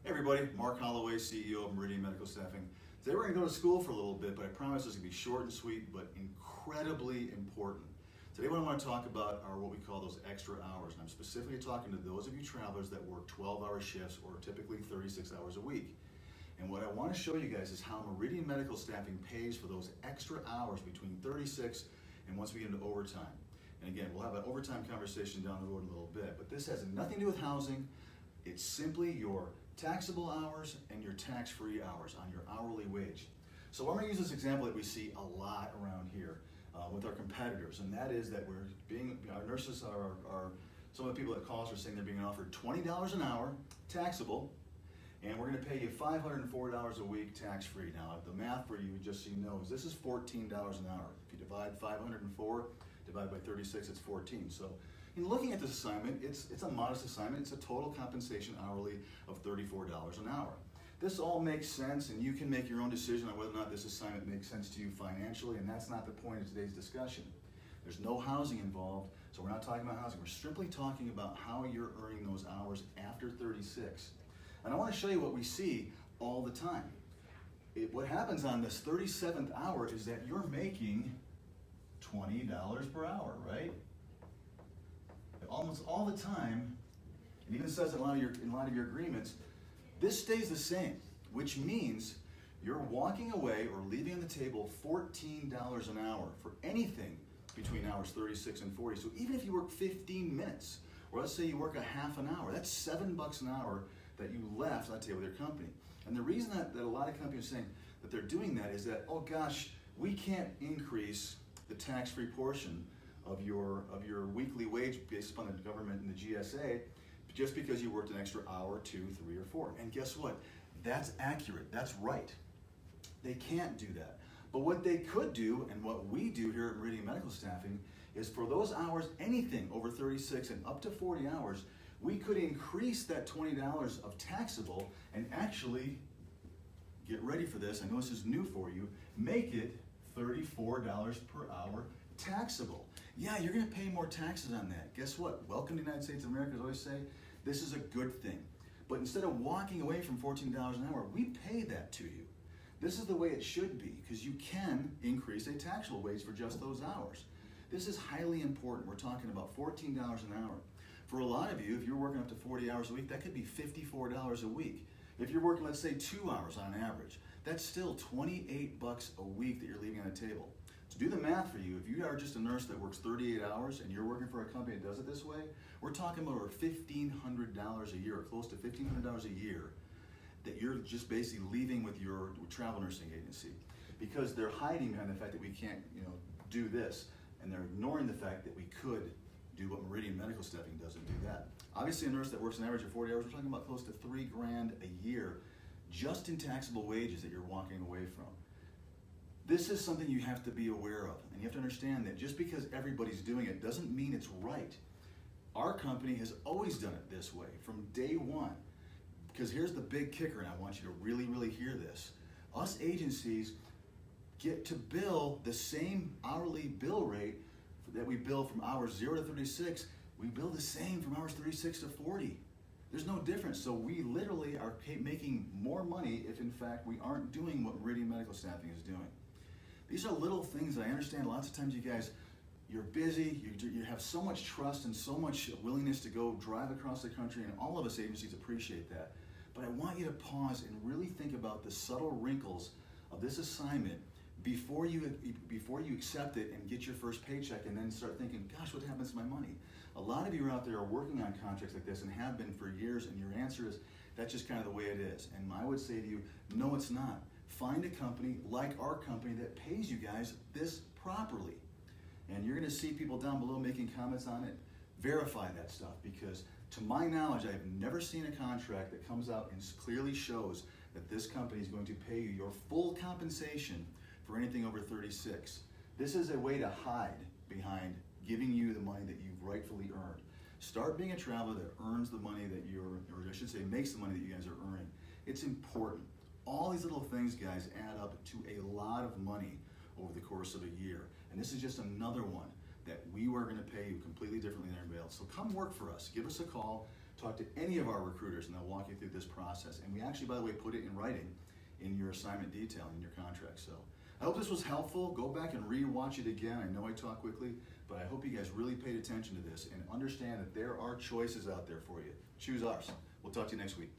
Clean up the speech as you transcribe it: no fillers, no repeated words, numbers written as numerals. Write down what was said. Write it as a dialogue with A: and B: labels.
A: Hey everybody, Mark Holloway, CEO of Meridian Medical Staffing. Today we're going to go to school for a little bit, but I promise it's going to be short and sweet, but incredibly important. Today what I want to talk about are what we call those extra hours, and I'm specifically talking to those of you travelers that work 12-hour shifts or typically 36 hours a week. And what I want to show you guys is how Meridian Medical Staffing pays for those extra hours between 36 and once we get into overtime. And again, we'll have an overtime conversation down the road in a little bit, but this has nothing to do with housing. It's simply your taxable hours and your tax-free hours on your hourly wage. So I'm going to use this example that we see a lot around here with our competitors, and that is that our nurses are some of the people that call us are saying they're being offered $20 an hour, taxable, and we're going to pay you $504 a week tax-free. Now, the math for you, just so you know, is this is $14 an hour. If you divide 504, divide by 36, it's 14. So in looking at this assignment, it's a modest assignment. It's a total compensation hourly of $34 an hour. This all makes sense, and you can make your own decision on whether or not this assignment makes sense to you financially, and that's not the point of today's discussion. There's no housing involved, so we're not talking about housing. We're simply talking about how you're earning those hours after 36. And I want to show you what we see all the time. What happens on this 37th hour is that you're making $20 per hour, right? Almost all the time, it even says in a lot of your agreements, this stays the same, which means you're walking away or leaving on the table $14 an hour for anything between hours 36 and 40. So even if you work 15 minutes, or let's say you work a half an hour, that's $7 an hour that you left on the table with your company. And the reason that a lot of companies are saying that they're doing that is that, oh gosh, we can't increase the tax-free portion of your weekly wage based upon the government and the GSA just because you worked an extra hour, 2, 3, or 4. And guess what? That's accurate. That's right. They can't do that. But what they could do, and what we do here at Meridian Medical Staffing, is for those hours, anything over 36 and up to 40 hours, we could increase that $20 of taxable and actually, get ready for this, I know this is new for you, make it $34 per hour taxable. Yeah, you're going to pay more taxes on that. Guess what? Welcome to the United States of America, as I always say. This is a good thing. But instead of walking away from $14 an hour, we pay that to you. This is the way it should be, because you can increase a taxable wage for just those hours. This is highly important. We're talking about $14 an hour. For a lot of you, if you're working up to 40 hours a week, that could be $54 a week. If you're working, let's say, 2 hours on average, that's still $28 a week that you're leaving on the table. To do the math for you, if you are just a nurse that works 38 hours and you're working for a company that does it this way, we're talking about over $1,500 a year, or close to $1,500 a year, that you're just basically leaving with your travel nursing agency, because they're hiding behind the fact that we can't, do this, and they're ignoring the fact that we could do what Meridian Medical Staffing does and do that. Obviously, a nurse that works an average of 40 hours, we're talking about close to $3 grand a year just in taxable wages that you're walking away from. This is something you have to be aware of, and you have to understand that just because everybody's doing it doesn't mean it's right. Our company has always done it this way from day one, because here's the big kicker, and I want you to really, really hear this. Us agencies get to bill the same hourly bill rate that we bill from hours 0 to 36. We bill the same from hours 36 to 40. There's no difference. So we literally are making more money if in fact we aren't doing what Meridian Medical Staffing is doing. These are little things that I understand lots of times you guys, you're busy, you have so much trust and so much willingness to go drive across the country, and all of us agencies appreciate that. But I want you to pause and really think about the subtle wrinkles of this assignment before you accept it and get your first paycheck and then start thinking, gosh, what happens to my money? A lot of you out there are working on contracts like this and have been for years, and your answer is, that's just kind of the way it is. And I would say to you, no, it's not. Find a company like our company that pays you guys this properly. And you're going to see people down below making comments on it. Verify that stuff, because to my knowledge, I've never seen a contract that comes out and clearly shows that this company is going to pay you your full compensation for anything over 36. This is a way to hide behind giving you the money that you've rightfully earned. Start being a traveler that earns the money that or I should say makes the money that you guys are earning. It's important. All these little things, guys, add up to a lot of money over the course of a year. And this is just another one that we are going to pay you completely differently than everybody else. So come work for us. Give us a call. talk to any of our recruiters and they'll walk you through this process. And we actually, by the way, put it in writing in your assignment detail, in your contract. So I hope this was helpful. Go back and re-watch it again. I know I talk quickly, but I hope you guys really paid attention to this and understand that there are choices out there for you. Choose us. We'll talk to you next week.